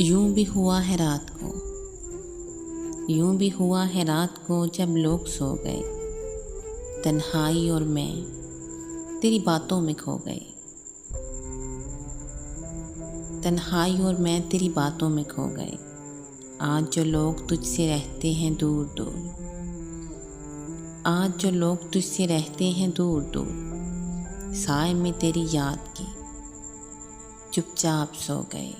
यूं भी हुआ है रात को, यूं भी हुआ है रात को जब लोग सो गए। तन्हाई और मैं तेरी बातों में खो गए। तन्हाई और मैं तेरी बातों में खो गए। आज जो लोग तुझसे रहते हैं दूर दूर, आज जो लोग तुझसे रहते हैं दूर दूर, साए में तेरी याद की चुपचाप सो गए।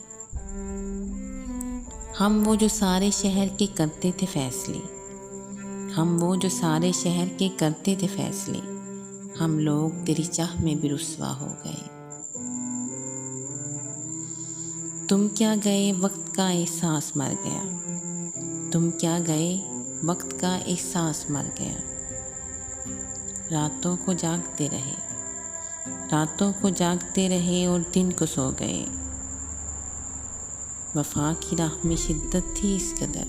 हम वो जो सारे शहर के करते थे फैसले, हम वो जो सारे शहर के करते थे फैसले, हम लोग तेरी चाह में भी रुस्वा हो गए। तुम क्या गए वक्त का एहसास मर गया, तुम क्या गए वक्त का एहसास मर गया। रातों को जागते रहे, रातों को जागते रहे और दिन को सो गए। वफ़ा की राह में शिद्दत थी इस कदर,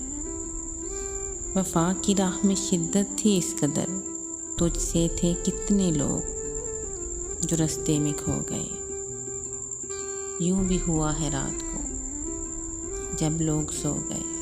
वफ़ा की राह में शिद्दत थी इस कदर, तुझसे थे कितने लोग जो रास्ते में खो गए। यूं भी हुआ है रात को जब लोग सो गए।